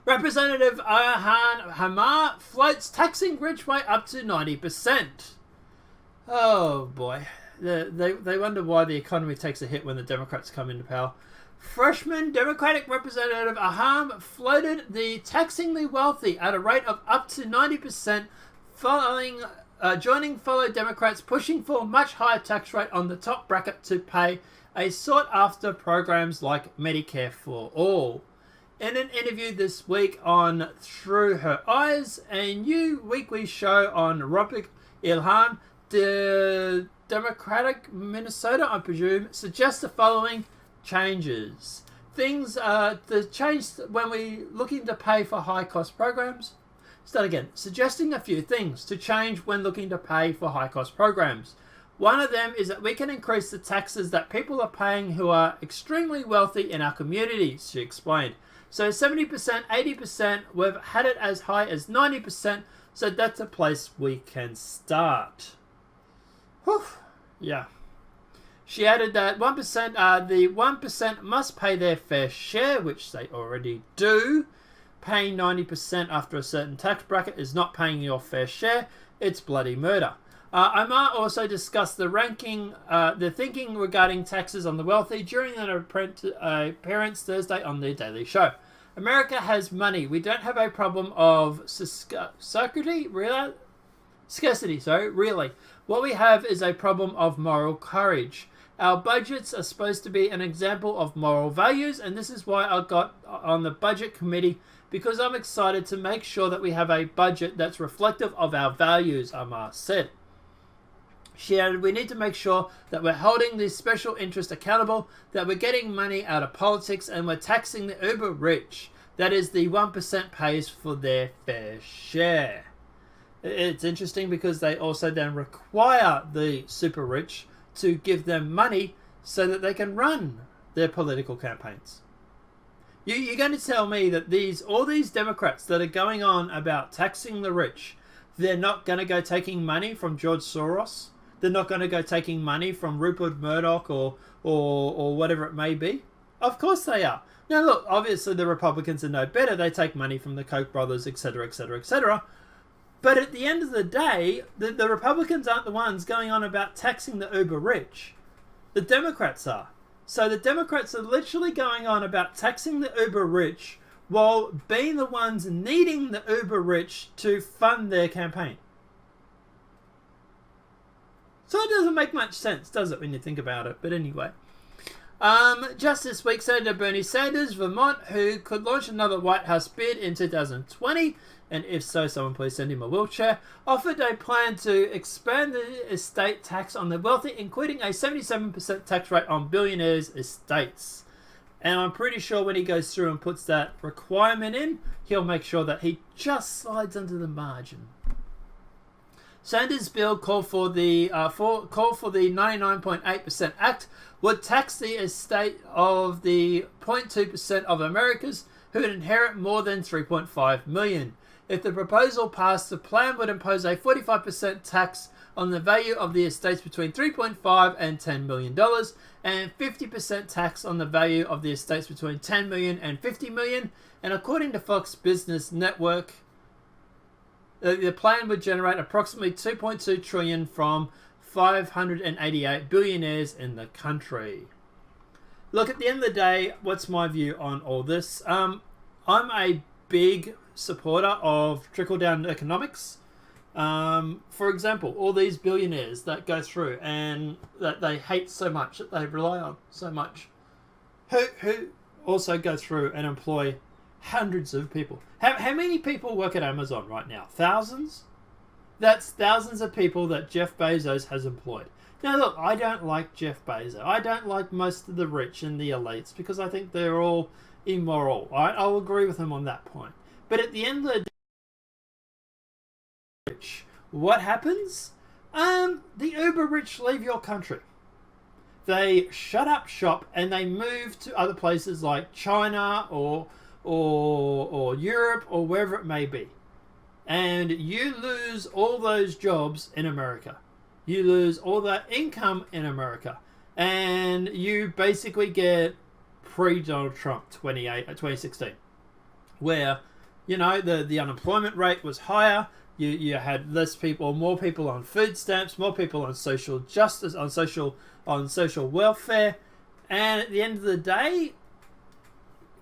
Representative Ilhan Omar floats taxing rich way up to 90%. Oh boy. They wonder why the economy takes a hit when the Democrats come into power. Freshman Democratic Representative Aham floated the taxing the wealthy at a rate of up to 90%, joining fellow Democrats pushing for a much higher tax rate on the top bracket to pay a sought-after programs like Medicare for All. In an interview this week on Through Her Eyes, a new weekly show on Robert Ilhan, the Democratic Minnesota, I presume, suggests the following changes. The change when we looking to pay for high-cost programs. Start again. Suggesting a few things to change when looking to pay for high-cost programs. One of them is that we can increase the taxes that people are paying who are extremely wealthy in our communities, she explained. So 70%, 80%, we've had it as high as 90%, so that's a place we can start. Whew. Yeah. She added that 1%, the 1% must pay their fair share, which they already do. Paying 90% after a certain tax bracket is not paying your fair share. It's bloody murder. Omar also discussed the thinking regarding taxes on the wealthy during an appearance Thursday on The Daily Show. America has money. We don't have a problem of scarcity, really. What we have is a problem of moral courage. Our budgets are supposed to be an example of moral values, and this is why I got on the budget committee, because I'm excited to make sure that we have a budget that's reflective of our values, Omar said. She added, we need to make sure that we're holding the special interest accountable, that we're getting money out of politics, and we're taxing the uber rich. That is, the 1% pays for their fair share. It's interesting because they also then require the super rich to give them money so that they can run their political campaigns. You're going to tell me that all these Democrats that are going on about taxing the rich, they're not going to go taking money from George Soros? They're not going to go taking money from Rupert Murdoch or whatever it may be? Of course they are. Now look, obviously the Republicans are no better. They take money from the Koch brothers, etc., etc., etc. But at the end of the day, the Republicans aren't the ones going on about taxing the uber rich. The Democrats are. So the Democrats are literally going on about taxing the uber rich while being the ones needing the uber rich to fund their campaign. So it doesn't make much sense, does it, when you think about it? But anyway. Just this week, Senator Bernie Sanders, Vermont, who could launch another White House bid in 2020, and if so, someone please send him a wheelchair, offered a plan to expand the estate tax on the wealthy, including a 77% tax rate on billionaires' estates. And I'm pretty sure when he goes through and puts that requirement in, he'll make sure that he just slides under the margin. Sanders' bill called for the 99.8% Act would tax the estate of the 0.2% of Americans who would inherit more than $3.5 million. If the proposal passed, the plan would impose a 45% tax on the value of the estates between $3.5 and $10 million, and 50% tax on the value of the estates between $10 million and $50 million. And according to Fox Business Network, the plan would generate approximately $2.2 trillion from 588 billionaires in the country. Look, at the end of the day, what's my view on all this? I'm a big supporter of trickle-down economics. For example, all these billionaires that go through and that they hate so much, that they rely on so much, who also go through and employ hundreds of people. How many people work at Amazon right now? Thousands? That's thousands of people that Jeff Bezos has employed. Now look, I don't like Jeff Bezos. I don't like most of the rich and the elites because I think they're all immoral. Right? I'll agree with him on that point. But at the end of the day, what happens? The uber rich leave your country. They shut up shop and they move to other places like China or Europe or wherever it may be. And you lose all those jobs in America. You lose all that income in America. And you basically get pre-Donald Trump 2016. Where The unemployment rate was higher. You had less people, more people on food stamps, more people on social justice, on social welfare, and at the end of the day,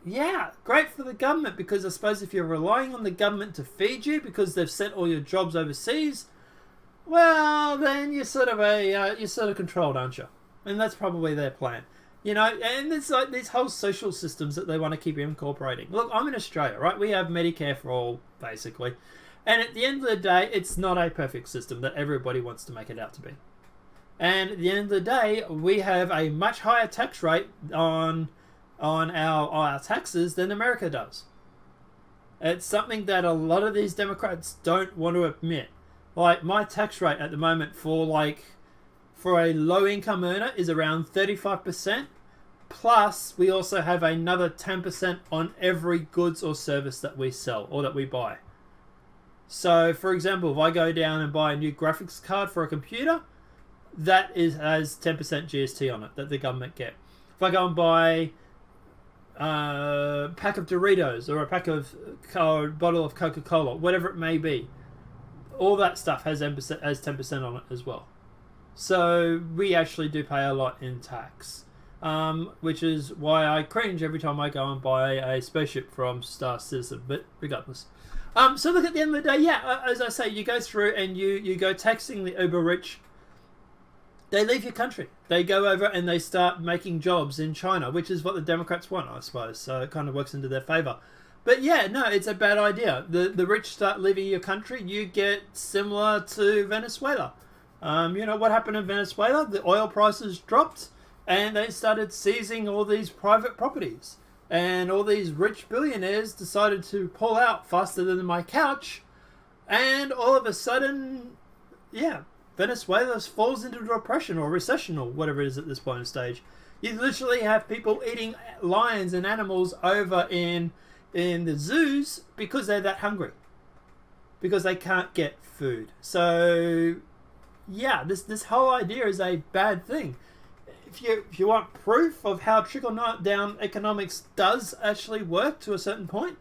yeah, great for the government, because I suppose if you're relying on the government to feed you because they've sent all your jobs overseas, well, then you're sort of controlled, aren't you? And that's probably their plan. And it's like these whole social systems that they want to keep incorporating. Look, I'm in Australia, right? We have Medicare for all, basically. And at the end of the day, it's not a perfect system that everybody wants to make it out to be. And at the end of the day, we have a much higher tax rate on our taxes than America does. It's something that a lot of these Democrats don't want to admit. Like, my tax rate at the moment for a low-income earner is around 35%. Plus, we also have another 10% on every goods or service that we sell or that we buy. So, for example, if I go down and buy a new graphics card for a computer, that has 10% GST on it that the government get. If I go and buy a pack of Doritos or a bottle of Coca-Cola, whatever it may be, all that stuff has 10% on it as well. So we actually do pay a lot in tax, which is why I cringe every time I go and buy a spaceship from Star Citizen. But regardless, so look, at the end of the day, yeah, as I say, you go through and you go taxing the uber rich. They leave your country. They go over and they start making jobs in China, which is what the Democrats want, I suppose. So it kind of works into their favor. But yeah, no, it's a bad idea. The rich start leaving your country. You get similar to Venezuela. What happened in Venezuela? The oil prices dropped and they started seizing all these private properties. And all these rich billionaires decided to pull out faster than my couch. And all of a sudden, yeah, Venezuela falls into depression or recession or whatever it is at this point in stage. You literally have people eating lions and animals over in the zoos because they're that hungry. Because they can't get food. So, yeah, this whole idea is a bad thing. If you want proof of how trickle-down economics does actually work to a certain point,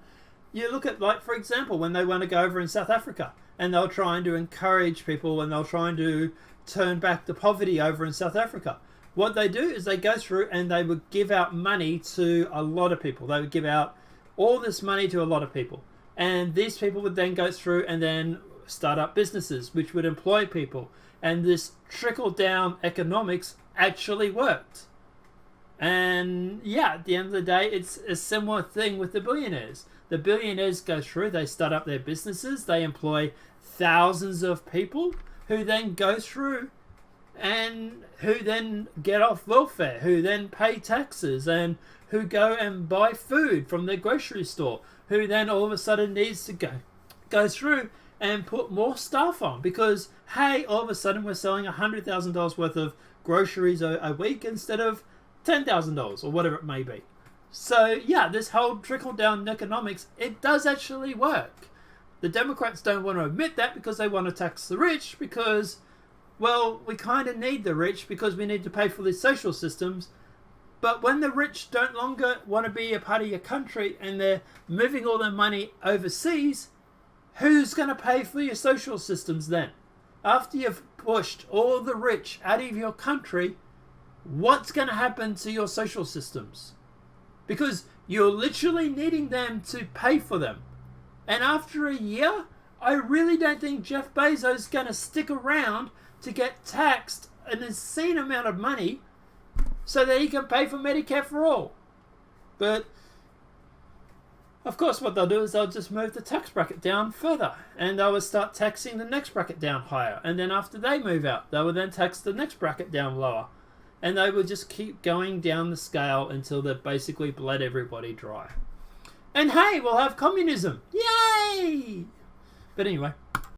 you look at, like, for example, when they want to go over in South Africa and they're trying to encourage people and they're trying to turn back the poverty over in South Africa. What they do is they go through and they would give out money to a lot of people. They would give out all this money to a lot of people. And these people would then go through and then start up businesses which would employ people. And this trickle-down economics actually worked. And yeah, at the end of the day, it's a similar thing with the billionaires. The billionaires go through, they start up their businesses, they employ thousands of people who then go through and who then get off welfare, who then pay taxes, and who go and buy food from their grocery store, who then all of a sudden needs to go through and put more staff on because, hey, all of a sudden we're selling $100,000 worth of groceries a week instead of $10,000 or whatever it may be. So yeah, this whole trickle-down economics, it does actually work. The Democrats don't want to admit that because they want to tax the rich because, well, we kind of need the rich because we need to pay for these social systems. But when the rich don't longer want to be a part of your country and they're moving all their money overseas, who's going to pay for your social systems then? After you've pushed all the rich out of your country, what's going to happen to your social systems? Because you're literally needing them to pay for them. And after a year, I really don't think Jeff Bezos is going to stick around to get taxed an insane amount of money so that he can pay for Medicare for all. But of course what they'll do is they'll just move the tax bracket down further and they will start taxing the next bracket down higher, and then after they move out they will then tax the next bracket down lower, and they will just keep going down the scale until they've basically bled everybody dry. And hey, we'll have communism. Yay! But anyway,